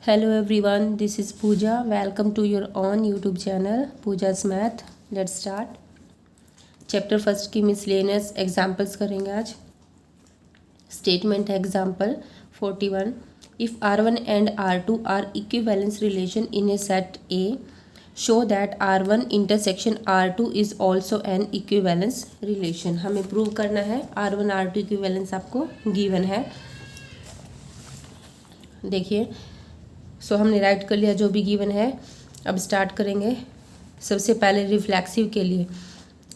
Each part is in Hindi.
Hello everyone, this is Pooja. Welcome to your own YouTube channel Pooja's Math. Let's start. Chapter first की मिसलेनियस एग्जाम्पल्स करेंगे आज. स्टेटमेंट है example 41. If R1 and R2 are equivalence relation in a set A, show that R1 intersection R2 is also an equivalence relation. हमें प्रूव करना है R1 R2 इक्विवेलेंस आपको गिवन है. देखिए हमने राइट कर लिया जो भी गिवन है. अब स्टार्ट करेंगे. सबसे पहले रिफ्लेक्सिव के लिए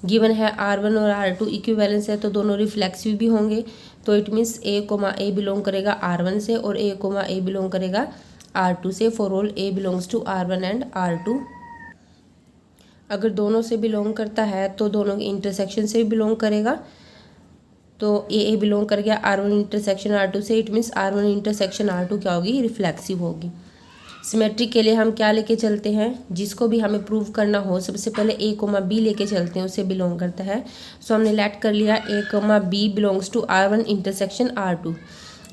गिवन है R1 और R2 इक्विवेलेंस है तो दोनों रिफ्लेक्सिव भी होंगे. तो इट मीन्स A बिलोंग करेगा R1 से और A बिलोंग करेगा R2 से. For all A belongs to R1 and R2. अगर दोनों से बिलोंग करता है तो दोनों के इंटरसेक्शन से भी बिलोंग करेगा. तो A बिलोंग कर गया R1 इंटरसेक्शन R2 से. It means R1 intersection R2 क्या होगी, रिफ्लेक्सिव होगी. सिमेट्रिक के लिए हम क्या लेके चलते हैं, जिसको भी हमें प्रूव करना हो सबसे पहले A, B लेके चलते हैं, उससे बिलोंग करता है. सो हमने लेट कर लिया A, B belongs to R1 intersection R2.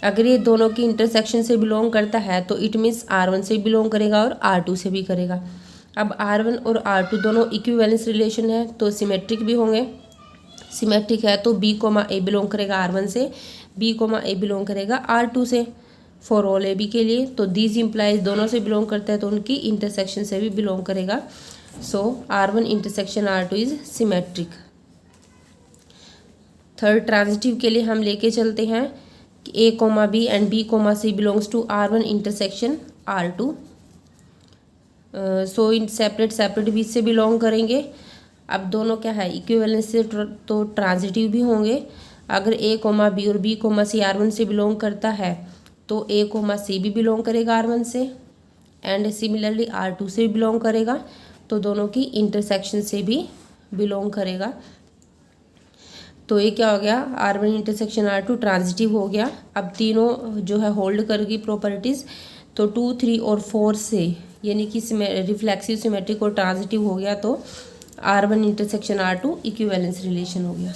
अगर ये दोनों की इंटरसेक्शन से बिलोंग करता है तो इट मीन्स R1 से बिलोंग करेगा और R2 से भी करेगा. अब R1 और R2 दोनों इक्विवेलेंस रिलेशन है तो सिमेट्रिक भी होंगे. सिमेट्रिक है तो B, A बिलोंग करेगा R1 से, B, A बिलोंग करेगा R2 से. फॉर ऑल AB के लिए तो दीज इम्प्लाइज दोनों से बिलोंग करता है तो उनकी इंटरसेक्शन से भी बिलोंग करेगा. So R1 intersection R2 is symmetric. Third transitive के लिए हम लेके चलते हैं कि A, B and B, C belongs to R1 intersection R2. So इन सेपरेट भी इससे बिलोंग करेंगे. अब दोनों क्या है, इक्विवेलेंस से तो ट्रांजिटिव भी होंगे. अगर A, B और B, C R1 से बिलोंग करता है तो A, C भी बिलोंग करेगा R1 से एंड सिमिलरली R2 से भी बिलोंग करेगा. तो दोनों की इंटरसेक्शन से भी बिलोंग करेगा. तो ये क्या हो गया, R1 इंटरसेक्शन R2 ट्रांजिटिव हो गया. अब तीनों जो है होल्ड करेगी प्रॉपर्टीज़. तो 2, 3 और 4 से यानी कि रिफ्लेक्सिव, सिमेट्रिक और ट्रांजिटिव हो गया तो R1 intersection R2 equivalence relation हो गया.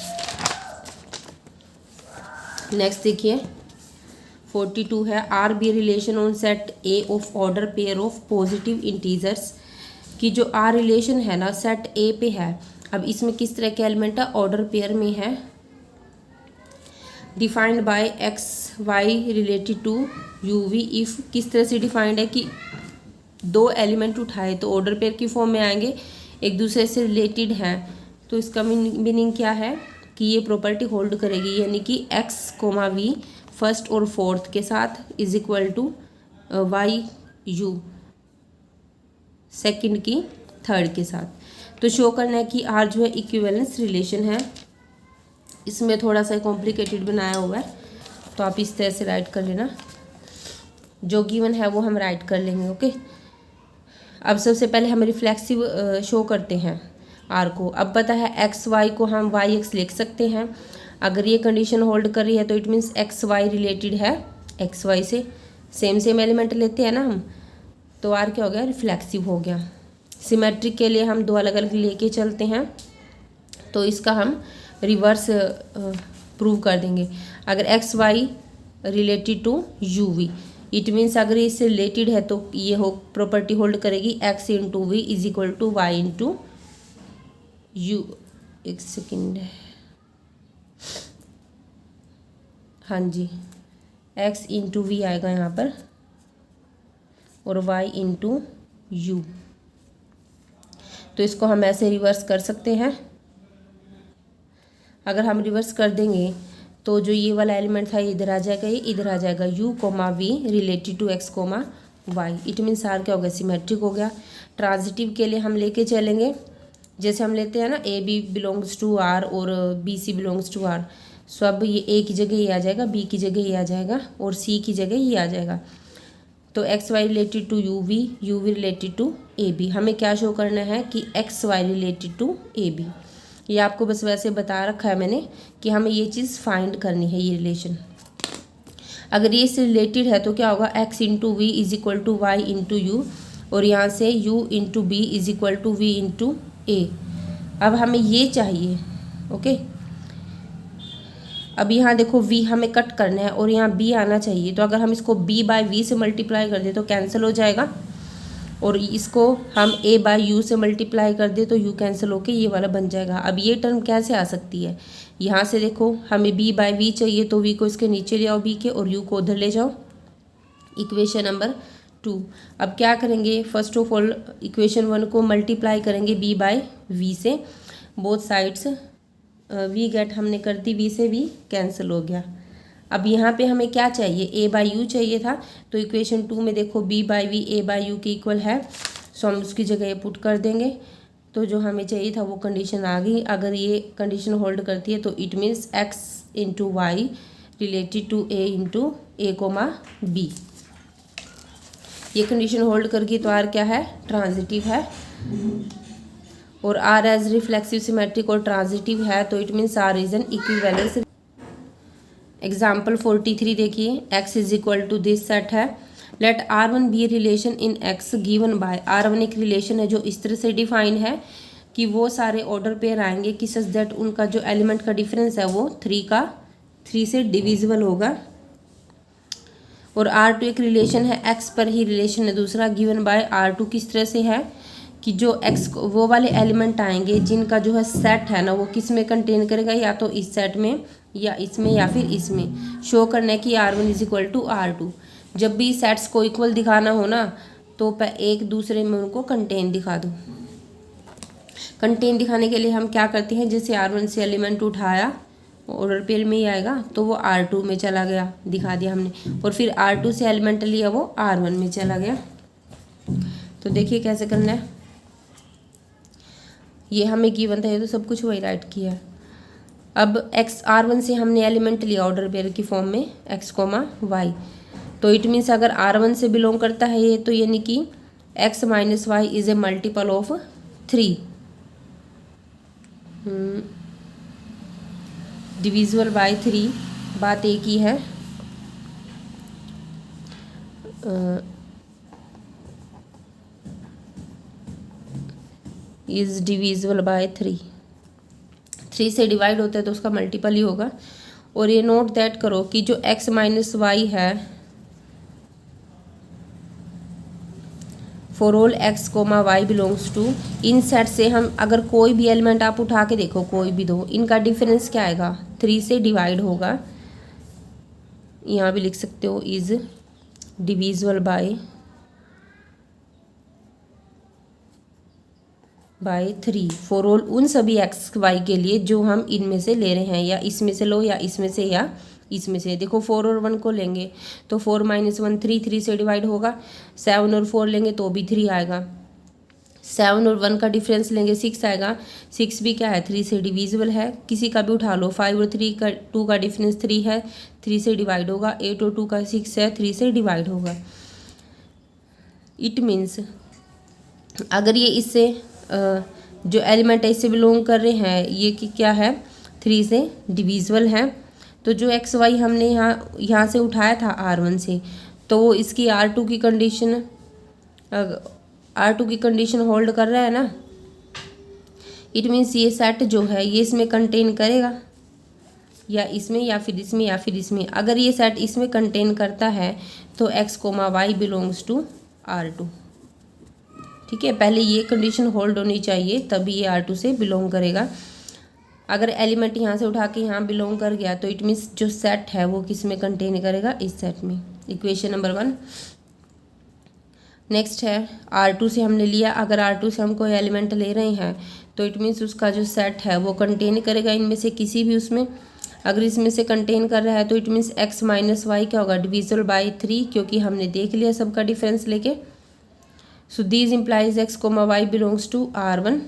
नेक्स्ट देखिए 42 है. R be relation on set A of order pair of positive integers. कि जो आर रिलेशन है ना सेट ए पे है. अब इसमें किस तरह के एलिमेंट है, ऑर्डर पेयर में है. Defined by x y related to u v. If किस तरह से डिफाइंड है कि दो एलिमेंट उठाए तो ऑर्डर पेयर की फॉर्म में आएंगे, एक दूसरे से रिलेटेड हैं. तो इसका मीनिंग क्या है कि ये प्रॉपर्टी होल्ड करेगी यानी कि एक्स, वी फर्स्ट और फोर्थ के साथ is equal to y u second की थर्ड के साथ. तो शो करना है कि आर जो है इक्विवेलेंस रिलेशन है. इसमें थोड़ा सा कॉम्प्लिकेटेड बनाया हुआ है तो आप इस तरह से राइट कर लेना. जो गिवन है वो हम राइट कर लेंगे. ओके. अब सबसे पहले हम रिफ्लेक्सिव शो करते हैं आर को. अब पता है एक्स वाई को हम वाई एक्स लिख सकते हैं. अगर ये कंडीशन होल्ड कर रही है तो it means x y related है एक्स वाई से. सेम एलिमेंट लेते हैं ना हम, तो आर क्या हो गया, रिफ्लेक्सिव हो गया. सिमेट्रिक के लिए हम दो अलग अलग लेके चलते हैं तो इसका हम रिवर्स प्रूव कर देंगे. अगर x y related to u v, it means अगर इससे रिलेटेड है तो ये हो प्रॉपर्टी होल्ड करेगी x into we is equal to Y into u. एक सेकेंड, हाँ जी, x इंटू वी आएगा यहाँ पर और y इंटू यू. तो इसको हम ऐसे रिवर्स कर सकते हैं. अगर हम रिवर्स कर देंगे तो जो ये वाला एलिमेंट था ये इधर आ जाएगा, ये इधर आ जाएगा. u, v related to x, y. It means R क्या हो गया, सिमेट्रिक हो गया. ट्रांजिटिव के लिए हम लेके चलेंगे जैसे हम लेते हैं ना A B belongs to R और B C belongs to R. So अब ये ए की जगह ये आ जाएगा, बी की जगह ये आ जाएगा और सी की जगह ये आ जाएगा. तो x y related to u v related to a b. हमें क्या शो करना है कि x y related to a b. ये आपको बस वैसे बता रखा है मैंने कि हमें ये चीज़ फाइंड करनी है, ये रिलेशन. अगर ये इससे रिलेटेड है तो क्या होगा, X into we is equal to Y into U और यहाँ से U into B is equal to V into A. अब हमें ये चाहिए. ओके. अब यहाँ देखो v हमें कट करना है और यहाँ b आना चाहिए, तो अगर हम इसको b बाय v से मल्टीप्लाई कर दे तो कैंसिल हो जाएगा, और इसको हम a बाय u से मल्टीप्लाई कर दे तो u कैंसिल होके ये वाला बन जाएगा। अब ये टर्म कैसे आ सकती है, यहाँ से देखो हमें b बाय v चाहिए, तो v को इसके नीचे ले आओ b के, और u को उधर ले जाओ। Equation number 2। अब क्या करेंगे, फर्स्ट ऑफ ऑल इक्वेशन 1 को मल्टीप्लाई करेंगे b बाय v से, बोथ साइड्स v गेट हमने कर दी, v से v कैंसिल हो गया। अब यहाँ पे हमें क्या चाहिए, a बाई यू चाहिए था, तो इक्वेशन 2 में देखो b by v a by u के इक्वल है, सो हम उसकी जगह पुट कर देंगे, तो जो हमें चाहिए था वो कंडीशन आ गई। अगर ये कंडीशन होल्ड करती है तो it means x into Y related to a into A comma B. ये कंडीशन होल्ड करके तो r क्या है, ट्रांजिटिव है, और r एज रिफ्लेक्सिव सिमेट्रिक और ट्रांजिटिव है, तो it means r is an equivalence. Example 43 देखिए, x is equal to this set है, let r1 be relation in x given by, r1 एक रिलेशन है जो इस तरह से डिफाइन है कि वो सारे ऑर्डर पेयर आएंगे कि सच दैट उनका जो एलिमेंट का डिफरेंस है वो 3 से डिविजिबल होगा, और R2 एक रिलेशन है, x पर ही रिलेशन है दूसरा, गिवन बाय R2 किस तरह से है कि जो x वो वाले एलिमेंट आएंगे जिनका जो है सेट है ना वो किस में कंटेन करेगा, या तो इस सेट में या इसमें या फिर इसमें। शो करना है कि R1 is equal to R2। जब भी सेट्स को इक्वल दिखाना हो ना तो एक दूसरे में उनको कंटेन दिखा दो। कंटेन दिखाने के लिए हम क्या करते हैं, जैसे R1 से एलिमेंट उठाया ऑर्डर पेयर में ही आएगा तो वो R2 में चला गया, दिखा दिया हमने, और फिर R2 से एलिमेंट लिया वो R1 में चला गया। तो देखिए कैसे करना है, ये हमें गिवन था, ये तो सब कुछ वही राइट किया है। अब x R1 से हमने एलिमेंट लिया ऑर्डर पेयर की फॉर्म में x कोमा y, तो इट मीन्स अगर R1 से बिलोंग करता है ये, तो यानी कि x minus y is a multiple of 3 divisible by 3। बात एक ही है, इज डिविजिबल बाय 3 से डिवाइड होता है तो उसका मल्टीपल ही होगा। और ये नोट दैट करो कि जो x माइनस वाई है for all x comma y belongs to, इन सेट से हम अगर कोई भी एलिमेंट आप उठा के देखो, कोई भी दो, इनका डिफरेंस क्या आएगा, 3 से डिवाइड होगा। यहाँ भी लिख सकते हो is divisible by 3 for all उन सभी x y के लिए जो हम इनमें से ले रहे हैं, या इसमें से लो या इसमें से या इसमें से। देखो 4 और 1 को लेंगे तो 4 माइनस 1 3 से डिवाइड होगा, 7 और 4 लेंगे तो भी 3 आएगा, 7 और 1 का डिफरेंस लेंगे 6 आएगा, 6 भी क्या है 3 से डिविजिबल है, किसी का भी उठा लो। 5 और 2 का डिफरेंस 3 है, 3 से डिवाइड होगा। 8 और 2 का 6 है, 3 से डिवाइड होगा। इट मीन्स अगर ये इससे जो एलिमेंट है इससे बिलोंग कर रहे हैं, ये कि क्या है 3 से डिविजिबल है, तो जो एक्स वाई हमने यहाँ से उठाया था R1 से, तो वो इसकी R2 की कंडीशन होल्ड कर रहा है ना। इट मीन्स ये सेट जो है ये इसमें कंटेन करेगा, या इसमें या फिर इसमें या फिर इसमें। अगर ये सेट इसमें कंटेन करता है तो x comma y belongs to R2। ठीक है, पहले ये कंडीशन होल्ड होनी चाहिए तभी ये R2 से बिलोंग करेगा। अगर एलिमेंट यहाँ से उठा के यहाँ बिलोंग कर गया तो इट मीन्स जो सेट है वो किस में कंटेन करेगा, इस सेट में। Equation number 1। नेक्स्ट है R2 से हमने लिया, अगर R2 से हम कोई एलिमेंट ले रहे हैं तो इट मीन्स उसका जो सेट है वो कंटेन करेगा इनमें से किसी भी उसमें। अगर इसमें से कंटेन कर रहा है तो it means x minus y क्या होगा, डिविजिबल बाई 3, क्योंकि हमने देख लिया सबका डिफरेंस लेके। So this implies x comma y belongs to R1।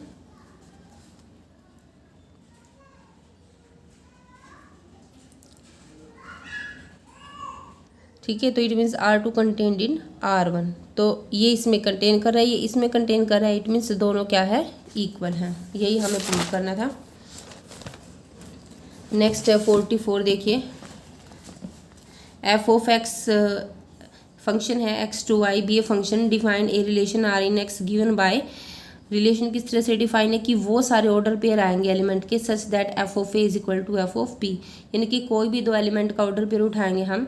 ठीक है, तो it means R2 contained in R1, तो ये इसमें कंटेन कर रहा है, ये इसमें कंटेन कर रहा है, इट मीन्स दोनों क्या है, इक्वल हैं। यही हमें प्रूव करना था। नेक्स्ट है 44 देखिए, f ऑफ x फंक्शन है x to y be a function define a relation R in x given by relation किस तरह से डिफाइन है कि वो सारे ऑर्डर पेयर आएंगे एलिमेंट के such that f of a is equal to f of p, यानी कि कोई भी दो एलिमेंट का ऑर्डर पेयर उठाएंगे हम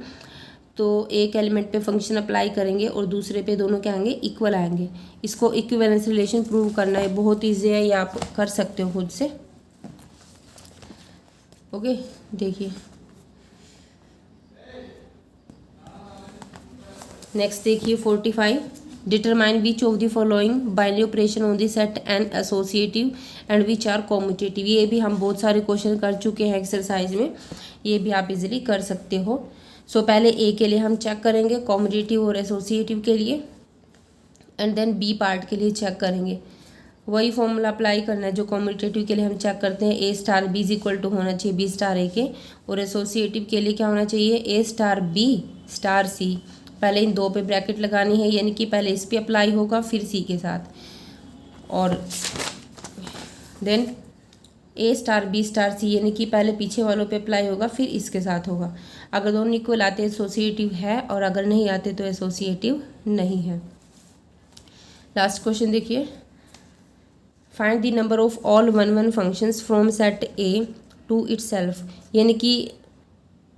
तो एक एलिमेंट पे फंक्शन अप्लाई करेंगे और दूसरे पे दोनों क्या आएंगे, इक्वल आएंगे। इसको इक्विवेलेंस रिलेशन प्रूव करना है, बहुत ईजी है, ये आप कर सकते हो खुद से। ओके, देखिए नेक्स्ट देखिए 45, determine which of the following binary operation on the set and associative and which are commutative. ये भी हम बहुत सारे क्वेश्चन कर चुके हैं एक्सरसाइज में, ये भी आप इजीली कर सकते हो। सो पहले ए के लिए हम चेक करेंगे कॉम्यूटेटिव और एसोसिएटिव के लिए, एंड देन बी पार्ट के लिए चेक करेंगे। वही फॉर्मूला अप्लाई करना है जो कॉम्यूटेटिव के लिए हम चेक करते हैं, A star B is equal to होना चाहिए बी स्टार ए के, और एसोसिएटिव के लिए क्या होना चाहिए, ए स्टार बी स्टार सी। पहले इन दो पे ब्रैकेट लगानी है, यानी कि पहले इस पे अप्लाई होगा फिर सी के साथ, और देन ए स्टार बी स्टार सी, यानी कि पहले पीछे वालों पे अप्लाई होगा फिर इसके साथ होगा। अगर दोनों इक्वल आते हैं एसोसिएटिव है, और अगर नहीं आते तो एसोसिएटिव नहीं है। लास्ट क्वेश्चन देखिए, find the number of all 1 1 functions from set a to itself, यानी कि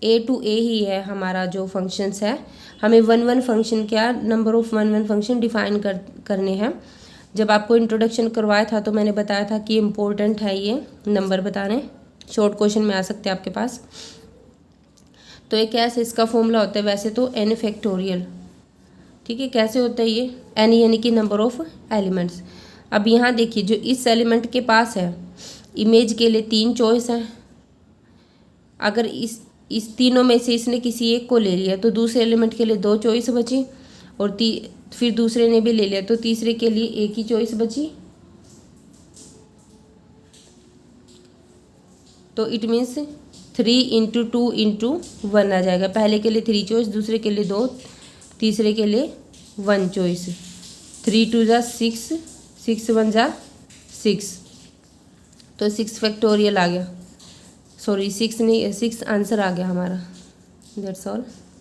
ए टू ए ही है हमारा जो फंक्शंस है, हमें 1 1 फंक्शन क्या नंबर ऑफ 1 1 फंक्शन डिफाइन करने हैं। जब आपको इंट्रोडक्शन करवाया था तो मैंने बताया था कि इम्पोर्टेंट है ये नंबर बताने, शॉर्ट क्वेश्चन में आ सकते हैं आपके पास। तो ये कैसे इसका फॉर्मूला होता है, वैसे तो n फैक्टोरियल, ठीक है। कैसे होता है ये, n यानी कि नंबर ऑफ एलिमेंट्स। अब यहाँ देखिए जो इस एलिमेंट के पास है, इमेज के लिए 3 चॉइस हैं। अगर इस तीनों में से इसने किसी एक को ले लिया तो दूसरे एलिमेंट के लिए 2 चॉइस बची, और फिर दूसरे ने भी ले लिया तो तीसरे के लिए एक ही चॉइस बची। तो इट मीन्स 3 × 2 × 1 आ जाएगा। पहले के लिए 3 चॉइस, दूसरे के लिए 2, तीसरे के लिए 1 चॉइस। 3 2 = 6, 6 1 = 6, तो 6 फैक्टोरियल आ गया, सॉरी 6 नहीं 6 आंसर आ गया हमारा। That's all.